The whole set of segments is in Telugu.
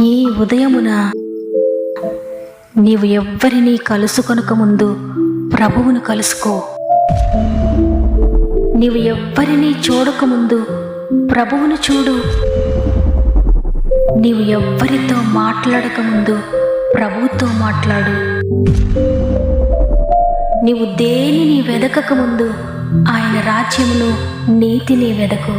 ఈ ఉదయమున నీవు ఎవ్వరినీ కలుసుకొనక ముందు ప్రభువును కలుసుకో. నీవు ఎవ్వరినీ చూడకముందు ప్రభువును చూడు. నీవు ఎవ్వరితో మాట్లాడకముందు ప్రభువుతో మాట్లాడు. నీవు దేనిని వెదకకముందు ఆయన రాజ్యమును నీతిని వెదకు.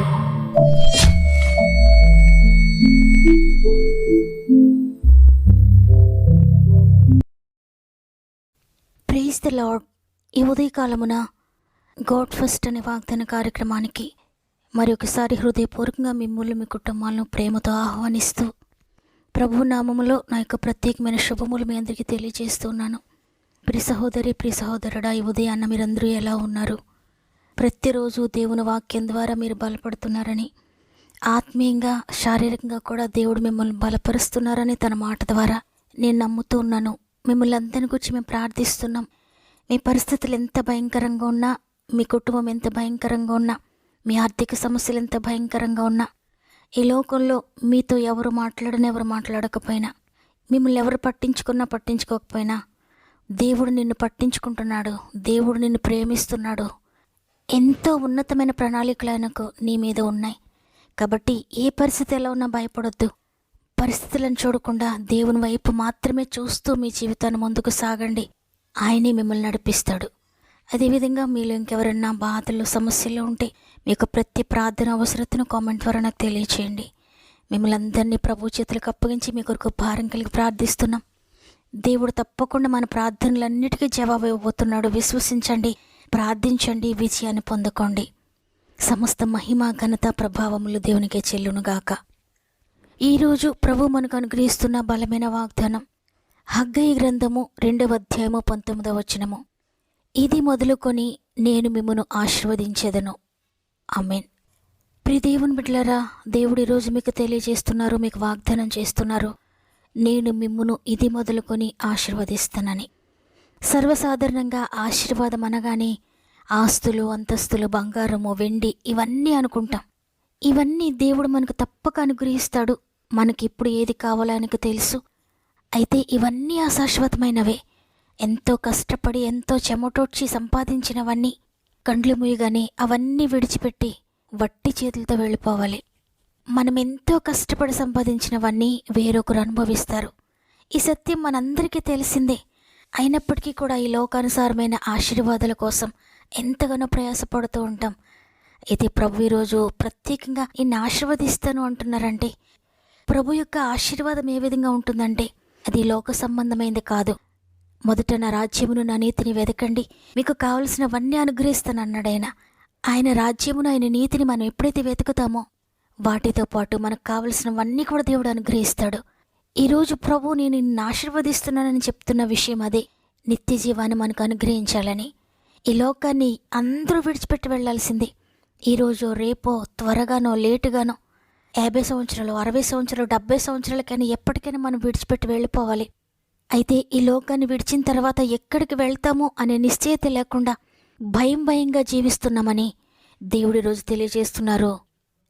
Praise the lord. ఈ ఉదయకాలమున గాడ్ ఫస్ట్ అనే వాగ్దాన కార్యక్రమానికి మరి ఒకసారి హృదయపూర్వకంగా మిమ్మల్ని మీ కుటుంబాలను ప్రేమతో ఆహ్వానిస్తూ ప్రభు నామములో నా యొక్క ప్రత్యేకమైన శుభములు మీ అందరికీ తెలియజేస్తున్నాను. ప్రియ సహోదరి, ప్రియ సహోదరుడా, ఈ ఉదయాన్న మీరందరూ ఎలా ఉన్నారు? ప్రతిరోజు దేవుని వాక్యం ద్వారా మీరు బలపడుతున్నారని, ఆత్మీయంగా శారీరకంగా కూడా దేవుడు మిమ్మల్ని బలపరుస్తున్నారని తన మాట ద్వారా నేను నమ్ముతూ ఉన్నాను. మిమ్మల్ని అందరిని గురించి మేము ప్రార్థిస్తున్నాం. మీ పరిస్థితులు ఎంత భయంకరంగా ఉన్నా, మీ కుటుంబం ఎంత భయంకరంగా ఉన్నా, మీ ఆర్థిక సమస్యలు ఎంత భయంకరంగా ఉన్నా, ఈ లోకంలో మీతో ఎవరు మాట్లాడకపోయినా, మిమ్మల్ని ఎవరు పట్టించుకోకపోయినా దేవుడు నిన్ను పట్టించుకుంటున్నాడు. దేవుడు నిన్ను ప్రేమిస్తున్నాడు. ఎంతో ఉన్నతమైన ప్రణాళికలు ఆయనకు నీ మీద ఉన్నాయి. కాబట్టి ఏ పరిస్థితి ఎలా ఉన్నా భయపడొద్దు. పరిస్థితులను చూడకుండా దేవుని వైపు మాత్రమే చూస్తూ మీ జీవితాన్ని ముందుకు సాగండి. ఆయనే మిమ్మల్ని నడిపిస్తాడు. అదేవిధంగా మీలో ఇంకెవరన్నా బాధలు, సమస్యలు ఉంటే మీ యొక్క ప్రతి ప్రార్థన అవసరతను కామెంట్ ద్వారా నాకు తెలియచేయండి. మిమ్మల్ని అందరినీ ప్రభు చేతులకు అప్పగించి మీ కొరకు భారం కలిగి ప్రార్థిస్తున్నాం. దేవుడు తప్పకుండా మన ప్రార్థనలన్నిటికీ జవాబు ఇవ్వబోతున్నాడు. విశ్వసించండి, ప్రార్థించండి, విజయాన్ని పొందుకోండి. సమస్త మహిమ, ఘనత, ప్రభావములు దేవునికే చెల్లునుగాక. ఈరోజు ప్రభు మనకు అనుగ్రహిస్తున్న బలమైన వాగ్దానం హగ్గయి గ్రంథము 2వ అధ్యాయము 19వ వచనము. ఇది మొదలుకొని నేను మిమ్మును ఆశీర్వదించెదను. ఆమేన్. ప్రియ దేవుని బిడ్డలారా, దేవుడు ఈరోజు మీకు తెలియజేస్తున్నారు, మీకు వాగ్దానం చేస్తున్నారు, నేను మిమ్మును ఇది మొదలుకొని ఆశీర్వదిస్తానని. సర్వసాధారణంగా ఆశీర్వాదం అనగానే ఆస్తులు, అంతస్తులు, బంగారము, వెండి ఇవన్నీ అనుకుంటాం. ఇవన్నీ దేవుడు మనకు తప్పక అనుగ్రహిస్తాడు. మనకి ఇప్పుడు ఏది కావాలో ఆయనకు తెలుసు. అయితే ఇవన్నీ అశాశ్వతమైనవే. ఎంతో కష్టపడి, ఎంతో చెమటోడ్చి సంపాదించినవన్నీ కండ్లు మూయగానే అవన్నీ విడిచిపెట్టి వట్టి చేతులతో వెళ్ళిపోవాలి. మనం ఎంతో కష్టపడి సంపాదించినవన్నీ వేరొకరు అనుభవిస్తారు. ఈ సత్యం మనందరికీ తెలిసిందే. అయినప్పటికీ కూడా ఈ లోకానుసారమైన ఆశీర్వాదాల కోసం ఎంతగానో ప్రయాసపడుతూ ఉంటాం. అయితే ప్రభు ఈరోజు ప్రత్యేకంగా ఇన్ని ఆశీర్వదిస్తాను అంటున్నారంటే, ప్రభు యొక్క ఆశీర్వాదం ఏ విధంగా ఉంటుందంటే అది లోక సంబంధమైనది కాదు. మొదట నా రాజ్యమును, నా నీతిని వెదకండి, మీకు కావలసినవన్నీ అనుగ్రహిస్తాను అన్నాడైనా. ఆయన రాజ్యమును, ఆయన నీతిని మనం ఎప్పుడైతే వెతుకుతామో వాటితో పాటు మనకు కావలసినవన్నీ కూడా దేవుడు అనుగ్రహిస్తాడు. ఈరోజు ప్రభు నేను నిన్ను ఆశీర్వదిస్తున్నానని చెప్తున్న విషయం అదే. నిత్య జీవాన్ని మనకు అనుగ్రహించాలని. ఈ లోకాన్ని అందరూ విడిచిపెట్టి వెళ్లాల్సిందే. ఈరోజు రేపో, త్వరగానో లేటుగానో, 50 సంవత్సరాలు, 60 సంవత్సరాలు, 70 సంవత్సరాలకైనా ఎప్పటికైనా మనం విడిచిపెట్టి వెళ్ళిపోవాలి. అయితే ఈ లోకాన్ని విడిచిన తర్వాత ఎక్కడికి వెళ్తామో అనే నిశ్చయత లేకుండా భయంగా జీవిస్తున్నామని దేవుడి రోజు తెలియజేస్తున్నారు.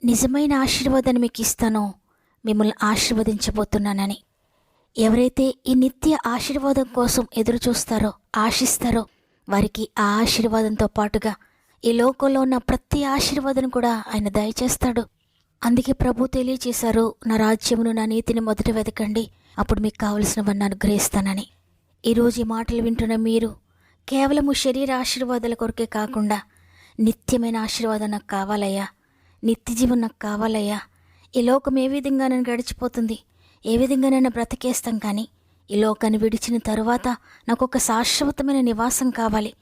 నిజమైన ఆశీర్వాదాన్ని మీకు ఇస్తానో, మిమ్మల్ని ఆశీర్వదించబోతున్నానని. ఎవరైతే ఈ నిత్య ఆశీర్వాదం కోసం ఎదురు చూస్తారో, ఆశిస్తారో, వారికి ఆ ఆశీర్వాదంతో పాటుగా ఈ లోకంలో ఉన్న ప్రతి ఆశీర్వాదం కూడా ఆయన దయచేస్తాడు. అందుకే ప్రభు తెలియచేశారు, నా రాజ్యమును, నా నీతిని మొదట వెతకండి, అప్పుడు మీకు కావలసినవన్నీ అనుగ్రహిస్తానని. ఈరోజు ఈ మాటలు వింటున్న మీరు కేవలము శరీర ఆశీర్వాదాల కొరకే కాకుండా నిత్యమైన ఆశీర్వాదం నాకు కావాలయ్యా, నిత్య జీవం నాకు కావాలయ్యా, ఈ లోకం ఏ విధంగా నేను గడిచిపోతుంది, ఏ విధంగా నేను బ్రతికేస్తాం, కానీ ఈ లోకాన్ని విడిచిన తరువాత నాకు ఒక శాశ్వతమైన నివాసం కావాలి,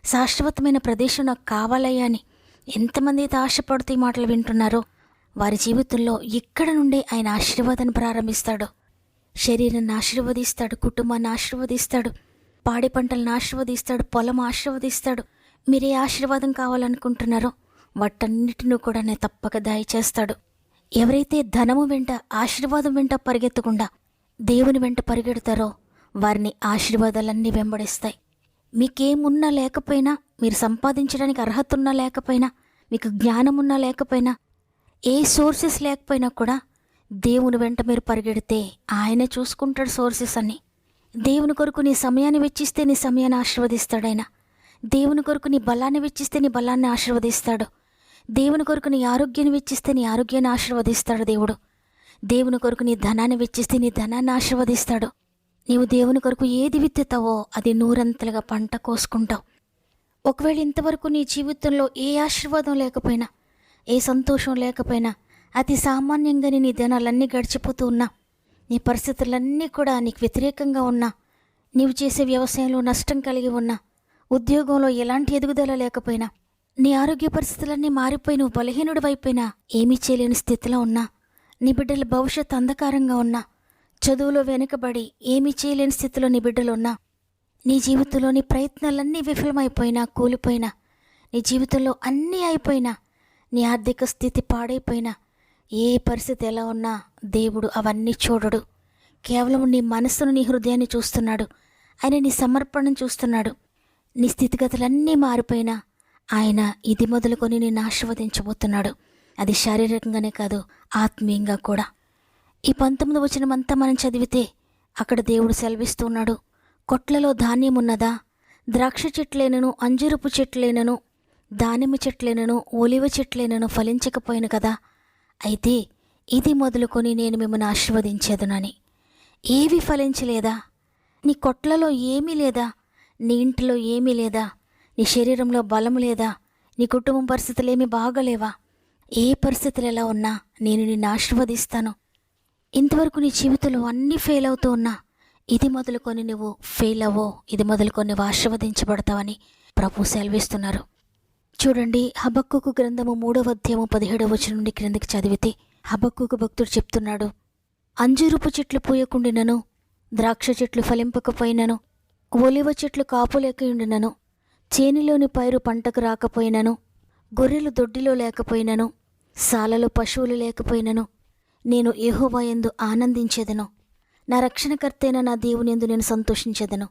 శాశ్వతమైన ప్రదేశం నాకు కావాలయ్యా అని ఎంతమంది అయితే ఆశపడుతూ ఈ మాటలు వింటున్నారో వారి జీవితంలో ఇక్కడ నుండే ఆయన ఆశీర్వాదాన్ని ప్రారంభిస్తాడు. శరీరాన్ని ఆశీర్వదిస్తాడు, కుటుంబాన్ని ఆశీర్వదిస్తాడు, పాడి పంటలను ఆశీర్వదిస్తాడు, పొలం ఆశీర్వదిస్తాడు. మీరే ఆశీర్వాదం కావాలనుకుంటున్నారో వాటన్నిటిని కూడా నేను తప్పక దయచేస్తాడు. ఎవరైతే ధనము వెంట, ఆశీర్వాదం వెంట పరిగెత్తకుండా దేవుని వెంట పరిగెడతారో వారిని ఆశీర్వాదాలన్నీ వెంబడిస్తాయి. మీకేమున్నా లేకపోయినా, మీరు సంపాదించడానికి అర్హత ఉన్నా లేకపోయినా, మీకు జ్ఞానం ఉన్నా లేకపోయినా, ఏ సోర్సెస్ లేకపోయినా కూడా దేవుని వెంట మీరు పరిగెడితే ఆయనే చూసుకుంటాడు సోర్సెస్ అన్ని. దేవుని కొరకు నీ సమయాన్ని వెచ్చిస్తే నీ సమయాన్ని ఆశీర్వదిస్తాడు ఆయన. దేవుని కొరకు నీ బలాన్ని వెచ్చిస్తే నీ బలాన్ని ఆశీర్వదిస్తాడు. దేవుని కొరకు నీ ఆరోగ్యాన్ని వెచ్చిస్తే నీ ఆరోగ్యాన్ని ఆశీర్వదిస్తాడు దేవుడు. దేవుని కొరకు నీ ధనాన్ని వెచ్చిస్తే నీ ధనాన్ని ఆశీర్వదిస్తాడు. నీవు దేవుని కొరకు ఏది విత్తుతావో అది నూరంతలుగా పంట కోసుకుంటావు. ఒకవేళ ఇంతవరకు నీ జీవితంలో ఏ ఆశీర్వాదం లేకపోయినా, ఏ సంతోషం లేకపోయినా, అతి సామాన్యంగానే నీ దినాలన్నీ గడిచిపోతూ ఉన్నా, నీ పరిస్థితులన్నీ కూడా నీకు వ్యతిరేకంగా ఉన్నా, నీవు చేసే వ్యవసాయంలో నష్టం కలిగి ఉన్నా, ఉద్యోగంలో ఎలాంటి ఎదుగుదల లేకపోయినా, నీ ఆరోగ్య పరిస్థితులన్నీ మారిపోయి నువ్వు బలహీనుడివైపోయినా, ఏమీ చేయలేని స్థితిలో ఉన్నా, నీ బిడ్డల భవిష్యత్తు అంధకారంగా ఉన్నా, చదువులో వెనుకబడి ఏమీ చేయలేని స్థితిలో నీ బిడ్డలు ఉన్నా, నీ జీవితంలో నీ ప్రయత్నాలన్నీ విఫలమైపోయినా, కూలిపోయినా, నీ జీవితంలో అన్నీ అయిపోయినా, నీ ఆర్థిక స్థితి పాడైపోయినా, ఏ పరిస్థితి ఎలా ఉన్నా దేవుడు అవన్నీ చూడడు. కేవలం నీ మనస్సును, నీ హృదయాన్ని చూస్తున్నాడు. ఆయన నీ సమర్పణను చూస్తున్నాడు. నీ స్థితిగతులన్నీ మారిపోయినా ఆయన ఇది మొదలుకొని నిన్ను ఆశీర్వదించబోతున్నాడు. అది శారీరకంగానే కాదు, ఆత్మీయంగా కూడా. ఈ 19వ వచనమంతా మనం చదివితే అక్కడ దేవుడు సెలవిస్తున్నాడు, కొట్లలో ధాన్యం ఉన్నదా? ద్రాక్ష చెట్లేనను, అంజూరపు చెట్లేనను, దానిమ్మ చెట్లేనను, ఒలివ చెట్లేనను ఫలించకపోయిన కదా. అయితే ఇది మొదలుకొని నేను మిమ్మల్ని ఆశీర్వదించేదనని. ఏవి ఫలించలేదా? నీ కొట్లలో ఏమీ లేదా? నీ ఇంటిలో ఏమీ లేదా? నీ శరీరంలో బలము లేదా? నీ కుటుంబం పరిస్థితులు ఏమీ బాగలేవా? ఏ పరిస్థితులు ఎలా ఉన్నా నేను నిన్ను ఆశీర్వదిస్తాను. ఇంతవరకు నీ జీవితంలో అన్నీ ఫెయిల్ అవుతూ ఉన్నా, ఇది మొదలుకొని నువ్వు ఫెయిల్ అవ్వో, ఇది మొదలుకొని నువ్వు ఆశీర్వదించబడతావని ప్రభు సెలవిస్తున్నారు. చూడండి, హబక్కూకు గ్రంథము 3వ అధ్యాయము 17వ వచనం నుండి క్రిందికి చదివితే హబక్కూకు భక్తుడు చెప్తున్నాడు, అంజూరపు చెట్లు పూయకుండినను, ద్రాక్ష చెట్లు ఫలింపకపోయినను, ఒలివ చెట్లు కాపులేకయుండినను, చేనిలోని పైరు పంటకు రాకపోయినను, గొర్రెలు దొడ్డిలో లేకపోయినను, సాలలో పశువులు లేకపోయినను, నేను యెహోవా యందు ఆనందించేదను. నా రక్షణకర్తైన నా దేవుని యందు నేను సంతోషించేదను.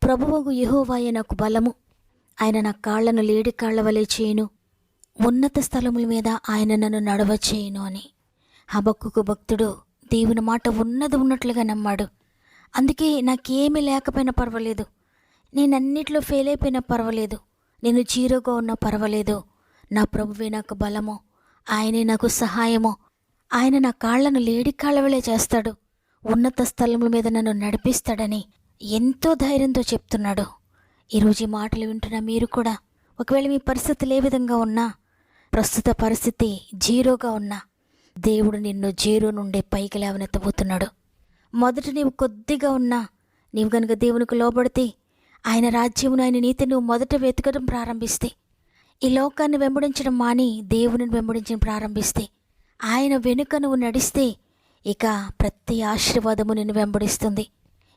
ప్రభువగు యెహోవాయే నాకు బలము. ఆయన నా కాళ్లను లేడి కాళ్ల వలె చేయును. ఉన్నత స్థలముల మీద ఆయన నన్ను నడవ చేయును అని హబక్కూకు భక్తుడు దేవుని మాట ఉన్నది ఉన్నట్లుగా నమ్మాడు. అందుకే నాకేమీ లేకపోయినా పర్వాలేదు, నేనన్నిట్లో ఫెయిల్ అయిపోయినా పర్వాలేదు, నేను జీరోగా ఉన్నా పర్వాలేదు, నా ప్రభువే నాకు బలము, ఆయనే నాకు సహాయము, ఆయన నా కాళ్లను లేడి కాళ్ల వలె చేస్తాడు, ఉన్నత స్థలముల మీద నన్ను నడిపిస్తాడని ఎంతో ధైర్యంతో చెప్తున్నాడు. ఈరోజు ఈ మాటలు వింటున్న మీరు కూడా, ఒకవేళ మీ పరిస్థితులు ఏ విధంగా ఉన్నా, ప్రస్తుత పరిస్థితి జీరోగా ఉన్నా, దేవుడు నిన్ను జీరో నుండి పైకి లేవనెత్తబోతున్నాడు. మొదట నీవు కొద్దిగా ఉన్నా, నీవు గనుక దేవునికి లోబడితే, ఆయన రాజ్యమును, ఆయన నీతిని నువ్వు మొదట వెతకడం ప్రారంభిస్తే, ఈ లోకాన్ని వెంబడించడం మాని దేవుని వెంబడించడం ప్రారంభిస్తే, ఆయన వెనుక నువ్వు నడిస్తే, ఇక ప్రతి ఆశీర్వాదము నిన్ను వెంబడిస్తుంది.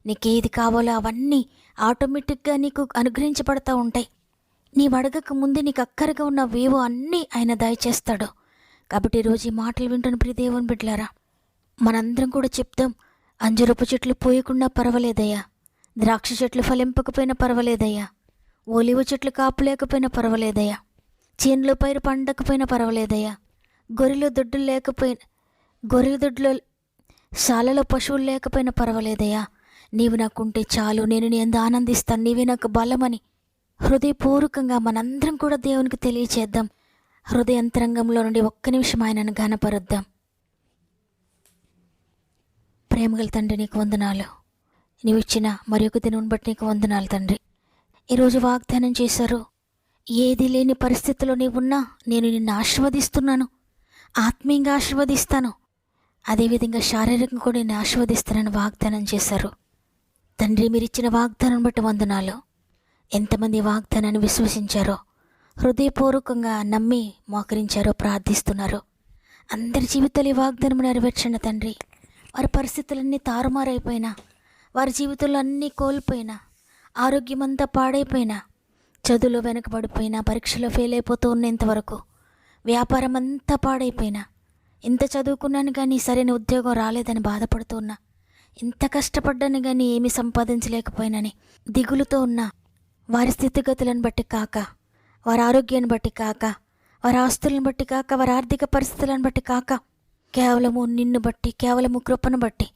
నీకేది కావాలో అవన్నీ ఆటోమేటిక్గా నీకు అనుగ్రహించబడతా ఉంటాయి. నీవు అడగక ముందే నీకు అక్కరగా ఉన్నవేవో అన్నీ ఆయన దయచేస్తాడు. కాబట్టి ఈరోజు ఈ మాటలు వింటున్న ప్రియ దేవుని బిడ్డలారా, మనందరం కూడా చెప్తాం, అంజూరపు చెట్లు పోయకుండా పర్వాలేదయ్యా, ద్రాక్ష చెట్లు ఫలింపకపోయినా పర్వాలేదయ్యా, ఒలివ చెట్లు కాపులేకపోయినా పర్వాలేదయ్యా, చేనులో పైరు పండకపోయినా పర్వాలేదయ్యా, గొర్రెల దొడ్లో శాలలో పశువులు లేకపోయినా పర్వాలేదయ్యా, నీవు నాకుంటే చాలు, నేను నీ యందు ఆనందిస్తాను, నీవే నాకు బలమని హృదయపూర్వకంగా మనందరం కూడా దేవునికి తెలియచేద్దాం. హృదయంతరంగంలో నుండి ఒక్క నిమిషం ఆయనను ఘనపరుద్దాం. ప్రేమగల తండ్రి, నీకు వందనాలు. నీవు ఇచ్చిన మరి ఒక దినం బట్టి నీకు వందనాలు తండ్రి. ఈరోజు వాగ్దానం చేశారు, ఏది లేని పరిస్థితిలో నీవున్నా నేను నిన్ను ఆశీర్వదిస్తున్నాను, ఆత్మీయంగా ఆశీర్వదిస్తాను, అదేవిధంగా శారీరకంగా కూడా నేను ఆశీర్వదిస్తానని వాగ్దానం చేశారు తండ్రి. మీరు ఇచ్చిన వాగ్దానం బట్టి వందనాలు. ఎంతమంది వాగ్దానాన్ని విశ్వసించారో, హృదయపూర్వకంగా నమ్మి మోకరించారో ప్రార్థిస్తున్నారు. అందరి జీవితాలు ఈ వాగ్దానం నెరవేర్చండి తండ్రి. వారి పరిస్థితులన్నీ తారుమారైపోయినా, వారి జీవితంలో అన్నీ కోల్పోయినా, ఆరోగ్యమంతా పాడైపోయినా, చదువులో వెనకబడిపోయినా, పరీక్షలో ఫెయిల్ అయిపోతూ ఉన్నంతవరకు, వ్యాపారం అంతా పాడైపోయినా, ఇంత చదువుకున్నాను కానీ సరైన ఉద్యోగం రాలేదని బాధపడుతూ ఉన్నా, ఇంత కష్టపడ్డాను కానీ ఏమీ సంపాదించలేకపోయినని దిగులుతో ఉన్నా, వారి స్థితిగతులను బట్టి కాక, వారి ఆరోగ్యాన్ని బట్టి కాక, వారి ఆస్తులను బట్టి కాక, వారి ఆర్థిక పరిస్థితులను బట్టి కాక, కేవలము నిన్ను బట్టి, కేవలము కృపను బట్టి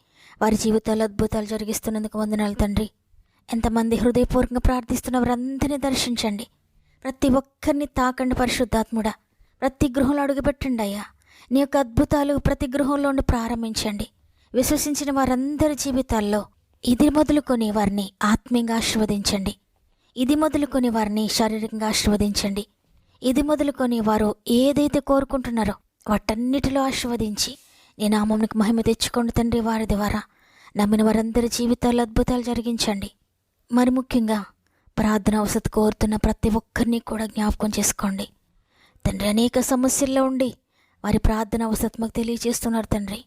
వారి జీవితాల్లో అద్భుతాలు జరిగిస్తున్నందుకు వందనాలు తండ్రి. ఎంతమంది హృదయపూర్వకంగా ప్రార్థిస్తున్న వారందరినీ దర్శించండి. ప్రతి ఒక్కరిని తాకండి పరిశుద్ధాత్ముడా. ప్రతి గృహంలో అడుగుపెట్టండి అయ్యా. నీ యొక్క అద్భుతాలు ప్రతి గృహంలో ఉండి ప్రారంభించండి. విశ్వసించిన వారందరి జీవితాల్లో ఇది మొదలుకొని వారిని ఆత్మీయంగా ఆశీర్వదించండి. ఇది మొదలుకొని వారిని శారీరకంగా ఆశీర్వదించండి. ఇది మొదలుకొని వారు ఏదైతే కోరుకుంటున్నారో వాటన్నిటిలో ఆశీర్వదించి నీ నామమునకు మహిమ తెచ్చుకోండి తండ్రి. వారి ద్వారా నమ్మిన వారందరి జీవితాల్లో అద్భుతాలు జరిగించండి. మరి ముఖ్యంగా ప్రార్థన అవసరం కోరుతున్న ప్రతి ఒక్కరిని కూడా జ్ఞాపకం చేసుకోండి తండ్రి. అనేక సమస్యల్లో ఉండి వారి ప్రార్థన అవసరం మాకు తెలియజేస్తున్నారు తండ్రి.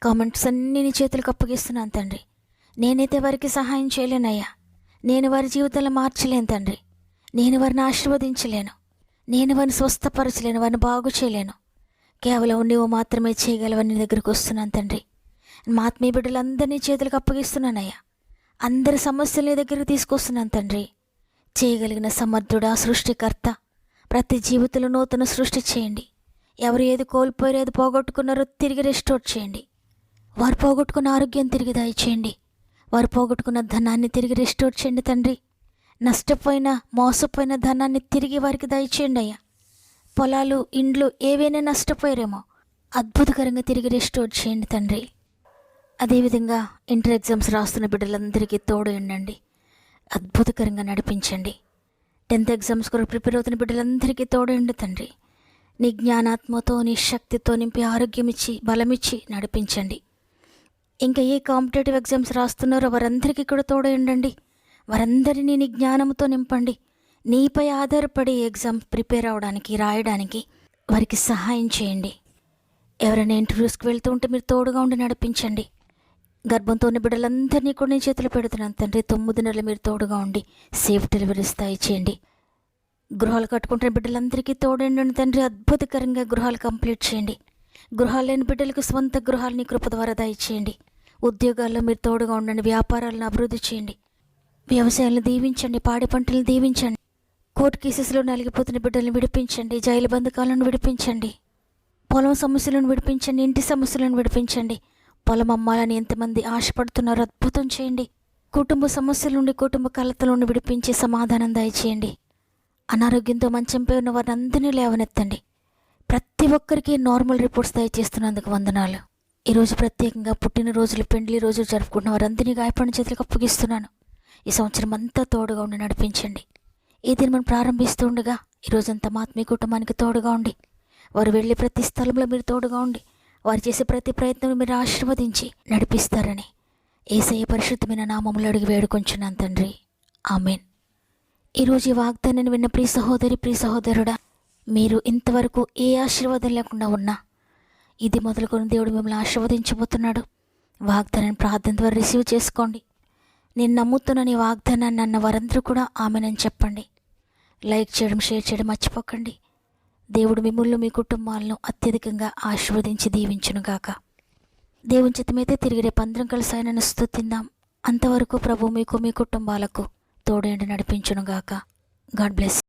కామెంట్స్ అన్నీ నీ చేతులకు అప్పగిస్తున్నాను తండ్రి. నేనైతే వారికి సహాయం చేయలేనయ్యా. నేను వారి జీవితాలను మార్చలేను తండ్రి. నేను వారిని ఆశీర్వదించలేను. నేను వారిని స్వస్థపరచలేను, వారిని బాగు చేయలేను. కేవలం నువ్వు మాత్రమే చేయగలవని నీ దగ్గరికి వస్తున్నాను తండ్రి. మా ఆత్మీయ బిడ్డలందరినీ చేతులకు అప్పగిస్తున్నానయ్యా. అందరి సమస్యలు నీ దగ్గరికి తీసుకొస్తున్నాను తండ్రి. చేయగలిగిన సమర్థుడా, సృష్టికర్త, ప్రతి జీవితంలో నూతన సృష్టి చేయండి. ఎవరు ఏది కోల్పోయారో, ఏది పోగొట్టుకున్నారో తిరిగి రెస్టోర్ చేయండి. వారు పోగొట్టుకున్న ఆరోగ్యం తిరిగి దయచేయండి. వారు పోగొట్టుకున్న ధనాన్ని తిరిగి రెస్టోర్ చేయండి తండ్రి. నష్టపోయిన, మోసపోయిన ధనాన్ని తిరిగి వారికి దయచేయండి అయ్యా. పొలాలు, ఇండ్లు ఏవైనా నష్టపోయారేమో అద్భుతకరంగా తిరిగి రెస్టోర్ చేయండి తండ్రి. అదేవిధంగా ఇంటర్ ఎగ్జామ్స్ రాస్తున్న బిడ్డలందరికీ తోడు ఉండండి. అద్భుతకరంగా నడిపించండి. 10th ఎగ్జామ్స్ కొరకు ప్రిపేర్ అవుతున్న బిడ్డలందరికీ తోడు ఉండు తండ్రి. నీ జ్ఞానాత్మతో, నీ శక్తితో నింపి ఆరోగ్యం ఇచ్చి, బలమిచ్చి నడిపించండి. ఇంకా ఏ కాంపిటేటివ్ ఎగ్జామ్స్ రాస్తున్నారో వారందరికీ కూడా తోడు ఉండండి. వారందరినీ నీ జ్ఞానంతో నింపండి. నీపై ఆధారపడి ఎగ్జామ్ ప్రిపేర్ అవడానికి, రాయడానికి వారికి సహాయం చేయండి. ఎవరైనా ఇంటర్వ్యూస్కి వెళ్తూ ఉంటే మీరు తోడుగా ఉండి నడిపించండి. గర్భంతో ఉన్న బిడ్డలందరినీ కూడా నేను చేతులు పెడుతున్నాను తండ్రి. 9 నెలలు మీరు తోడుగా ఉండి సేఫ్ డెలివరీస్ దయచేయండి. గృహాలు కట్టుకుంటున్న బిడ్డలందరికీ తోడండి తండ్రి. అద్భుతకరంగా గృహాలు కంప్లీట్ చేయండి. గృహాలు లేని బిడ్డలకు స్వంత గృహాలని కృప ద్వారా దయచేయండి. ఉద్యోగాల్లో మీరు తోడుగా ఉండండి. వ్యాపారాలను అభివృద్ధి చేయండి. వ్యవసాయాలను దీవించండి. పాడి పంటలను దీవించండి. కోర్టు కేసెస్లో నలిగిపోతున్న బిడ్డలను విడిపించండి. జైలు బంధకాలను విడిపించండి. పొలం సమస్యలను విడిపించండి. ఇంటి సమస్యలను విడిపించండి. పొలం అమ్మాలని ఎంతమంది ఆశపడుతున్నారో అద్భుతం చేయండి. కుటుంబ సమస్యల నుండి, కుటుంబ కలతల నుండి విడిపించి సమాధానం దయచేయండి. అనారోగ్యంతో మంచంపై ఉన్న వారిని అందరినీ లేవనెత్తండి. ప్రతి ఒక్కరికి నార్మల్ రిపోర్ట్స్ దయచేస్తున్నందుకు వందనాలు. ఈరోజు ప్రత్యేకంగా పుట్టినరోజులు, పెండ్లి రోజులు జరుపుకుంటున్న వారందరినీ గాయపడిన చేతులకు అప్పగిస్తున్నాను. ఈ సంవత్సరం అంతా తోడుగా ఉండి నడిపించండి. ఈ దినం ప్రారంభిస్తూ ఉండగా ఈరోజంతా మా ఆత్మీయ కుటుంబానికి తోడుగా ఉండి, వారు వెళ్ళే ప్రతి స్థలంలో మీరు తోడుగా ఉండి, వారు చేసే ప్రతి ప్రయత్నం మీరు ఆశీర్వదించి నడిపిస్తారని యేసయ్య పరిశుద్ధమైన నామములో అడిగి వేడుకొంచున్నాను తండ్రి. ఆమెన్. ఈరోజు ఈ వాగ్దానాన్ని విన్న ప్రియ సహోదరి, ప్రియ సహోదరుడా, మీరు ఇంతవరకు ఏ ఆశీర్వాదం లేకుండా ఉన్నా ఇది మొదలుకొని దేవుడు మిమ్మల్ని ఆశీర్వదించబోతున్నాడు. వాగ్దానాన్ని ప్రార్థన ద్వారా రిసీవ్ చేసుకోండి. నేను నమ్ముతున్న ఈ వాగ్దానాన్ని అన్న వారందరూ కూడా ఆమెనని చెప్పండి. లైక్ చేయడం, షేర్ చేయడం మర్చిపోకండి. దేవుడు మిమ్మల్ని, మీ కుటుంబాలను అత్యధికంగా ఆశీర్వదించి దీవించునుగాక. దేవుని చిత్తమైతే తిరిగి రేపు అందరం కలిసి ఆయనను స్తుతిందాం. అంతవరకు ప్రభు మీకు, మీ కుటుంబాలకు తోడేండి నడిపించునుగాక. God bless.